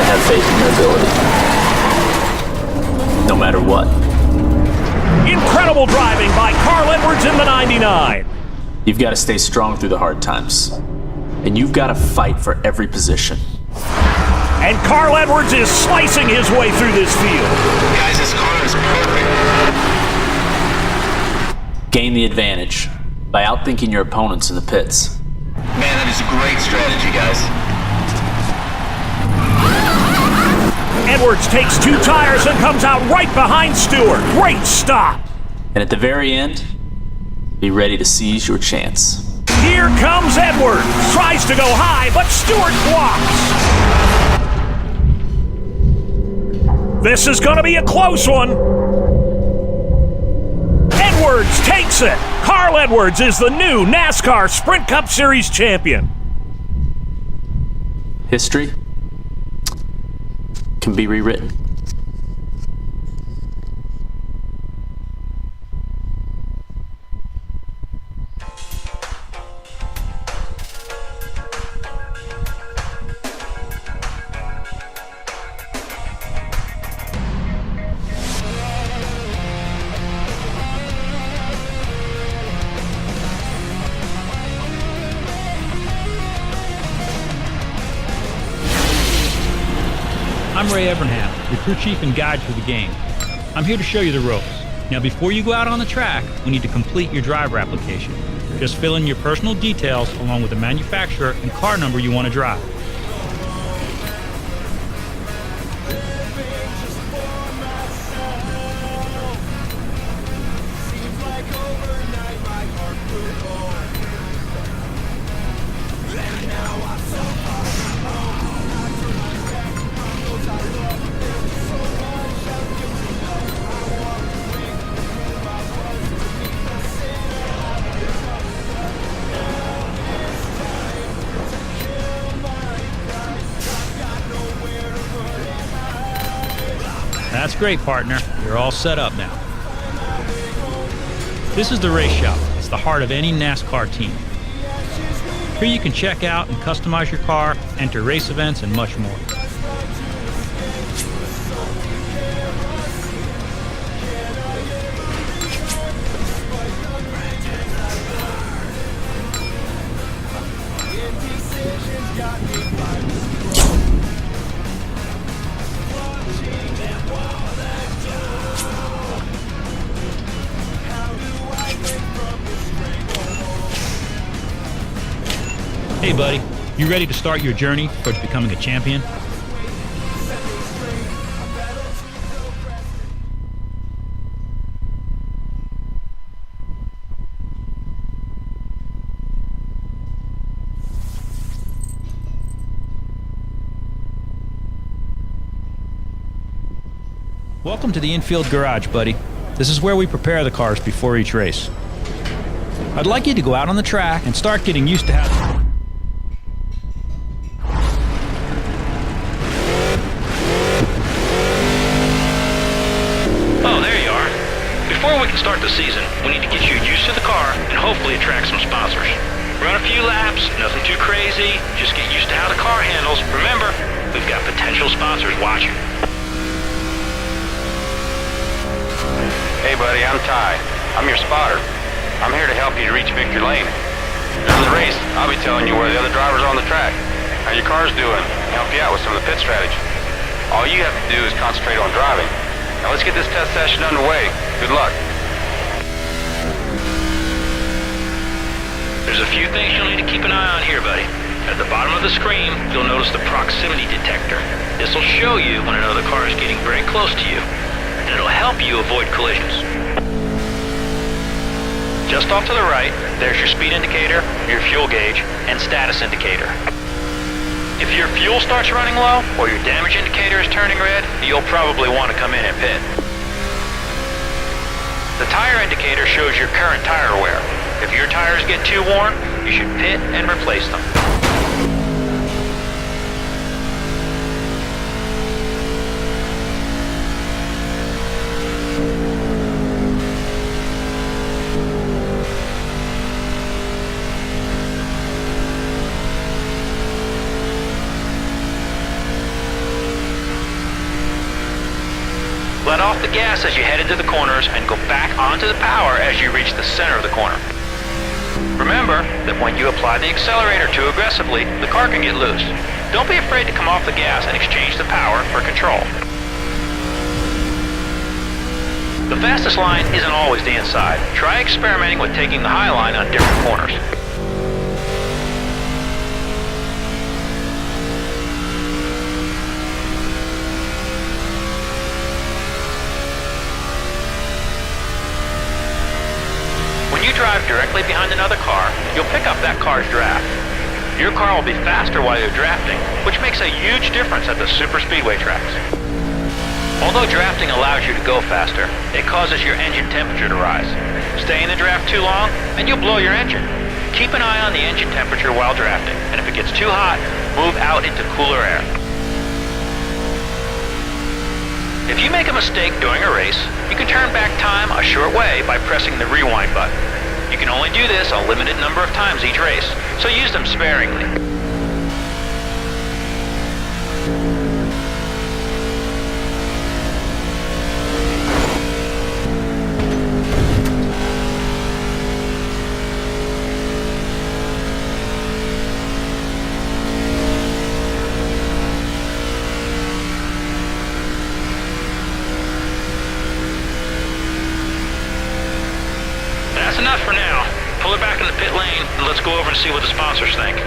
have faith in your ability. No matter what. Incredible driving by Carl Edwards in the 99. You've got to stay strong through the hard times. And you've got to fight for every position. And Carl Edwards is slicing his way through this field. Guys, this car is perfect. Gain the advantage by outthinking your opponents in the pits. Man, that is a great strategy, guys. Edwards takes 2 tires and comes out right behind Stewart. Great stop. And at the very end, be ready to seize your chance. Here comes Edwards. Tries to go high, but Stewart blocks. This is going to be a close one. Edwards takes it. Carl Edwards is the new NASCAR Sprint Cup Series champion. History can be rewritten. I'm Ray Evernham, your crew chief and guide through the game. I'm here to show you the ropes. Now before you go out on the track, we need to complete your driver application. Just fill in your personal details along with the manufacturer and car number you want to drive. That's great, partner. You're all set up now. This is the race shop. It's the heart of any NASCAR team. Here you can check out and customize your car, enter race events, and much more. Hey buddy, you ready to start your journey towards becoming a champion? Welcome to the infield garage, buddy. This is where we prepare the cars before each race. I'd like you to go out on the track and start getting used to how... Before we can start the season, we need to get you used to the car and hopefully attract some sponsors. Run a few laps, nothing too crazy, just get used to how the car handles. Remember, we've got potential sponsors watching. Hey buddy, I'm Ty. I'm your spotter. I'm here to help you reach victory lane. During the race, I'll be telling you where the other drivers are on the track, how your car's doing, and help you out with some of the pit strategy. All you have to do is concentrate on driving. Now let's get this test session underway. Good luck. There's a few things you'll need to keep an eye on here, buddy. At the bottom of the screen, you'll notice the proximity detector. This will show you when another car is getting very close to you, and it'll help you avoid collisions. Just off to the right, there's your speed indicator, your fuel gauge, and status indicator. If your fuel starts running low, or your damage indicator is turning red, you'll probably want to come in and pit. The tire indicator shows your current tire wear. If your tires get too worn, you should pit and replace them. Let off the gas as you head into the corners and go back onto the power as you reach the center of the corner. Remember that when you apply the accelerator too aggressively, the car can get loose. Don't be afraid to come off the gas and exchange the power for control. The fastest line isn't always the inside. Try experimenting with taking the high line on different corners. When you drive directly behind another car, you'll pick up that car's draft. Your car will be faster while you're drafting, which makes a huge difference at the super speedway tracks. Although drafting allows you to go faster, it causes your engine temperature to rise. Stay in the draft too long, and you'll blow your engine. Keep an eye on the engine temperature while drafting, and if it gets too hot, move out into cooler air. If you make a mistake during a race, you can turn back time a short way by pressing the rewind button. You can only do this a limited number of times each race, so use them sparingly. That's enough for now. Pull her back in the pit lane and let's go over and see what the sponsors think.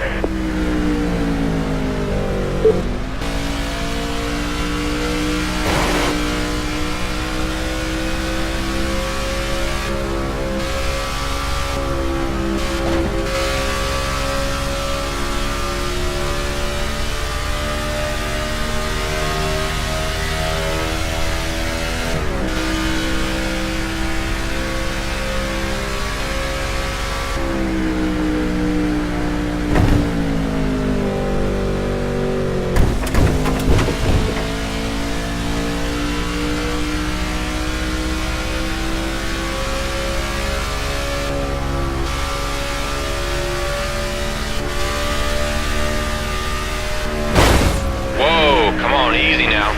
Easy now.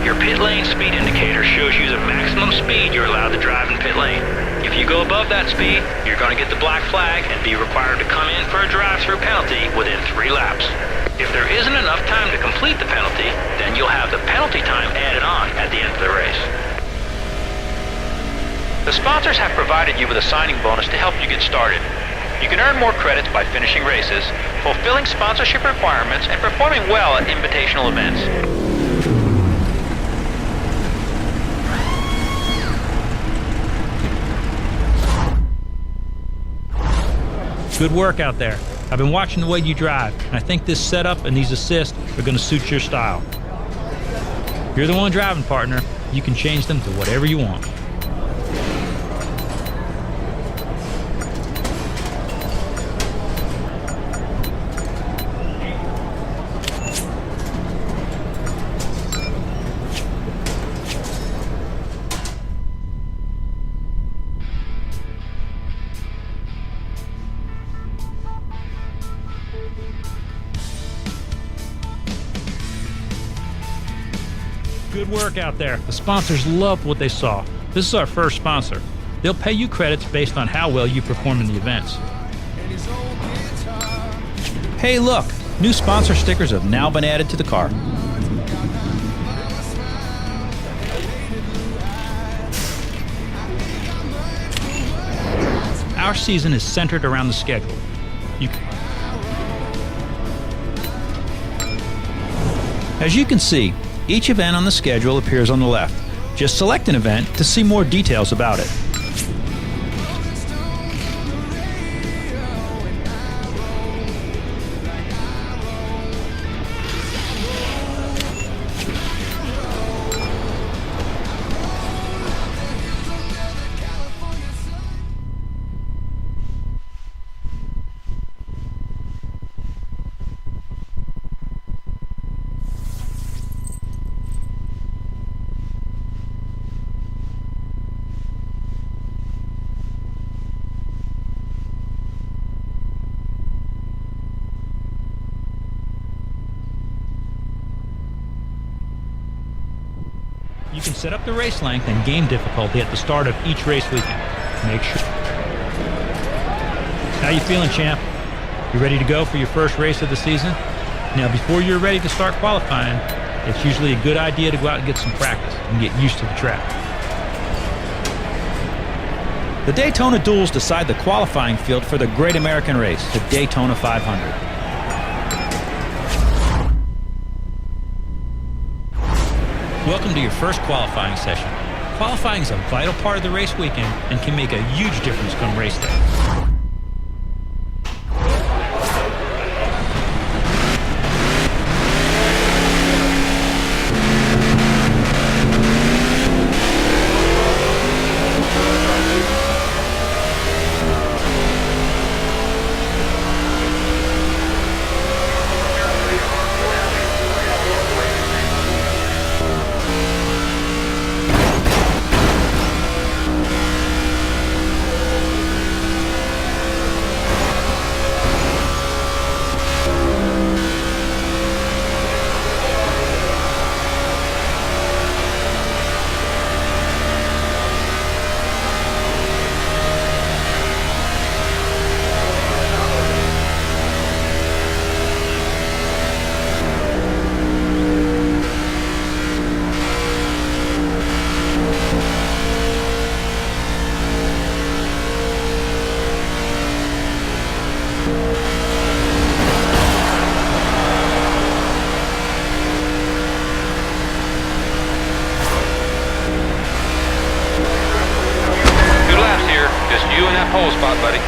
Your pit lane speed indicator shows you the maximum speed you're allowed to drive in pit lane. If you go above that speed, you're going to get the black flag and be required to come in for a drive-through penalty within 3 laps. If there isn't enough time to complete the penalty, then you'll have the penalty time added on at the end of the race. The sponsors have provided you with a signing bonus to help you get started. You can earn more credits by finishing races, fulfilling sponsorship requirements, and performing well at invitational events. Good work out there. I've been watching the way you drive, and I think this setup and these assists are going to suit your style. You're the one driving, partner. You can change them to whatever you want. Good work out there. The sponsors loved what they saw. This is our first sponsor. They'll pay you credits based on how well you perform in the events. Hey, look! New sponsor stickers have now been added to the car. Our season is centered around the schedule. As you can see, each event on the schedule appears on the left. Just select an event to see more details about it. You can set up the race length and game difficulty at the start of each race weekend. Make sure. How you feeling, champ? You ready to go for your first race of the season? Now, before you're ready to start qualifying, it's usually a good idea to go out and get some practice and get used to the track. The Daytona Duels decide the qualifying field for the Great American Race, the Daytona 500. Welcome to your first qualifying session. Qualifying is a vital part of the race weekend and can make a huge difference come race day. You in that pole spot, buddy.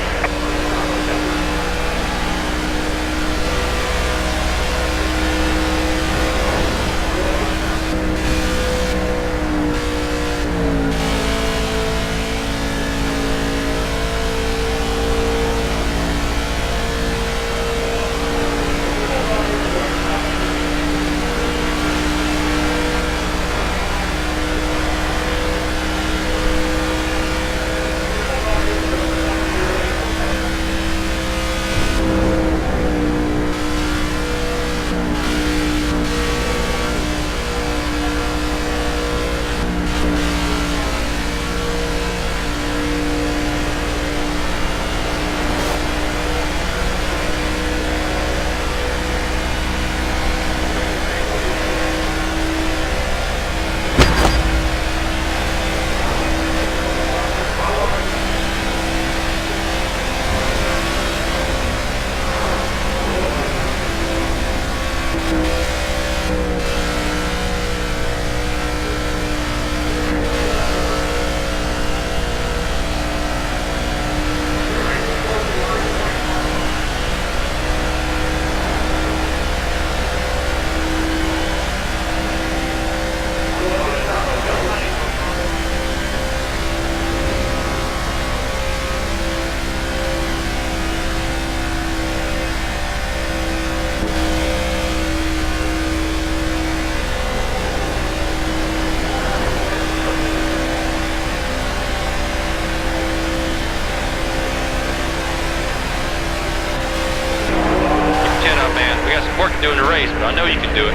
Work to do in the race, but I know you can do it.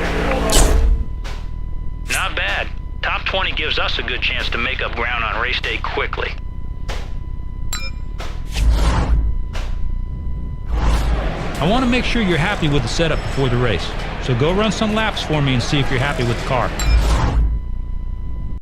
Not bad. Top 20 gives us a good chance to make up ground on race day quickly. I want to make sure you're happy with the setup before the race, so go run some laps for me and see if you're happy with the car.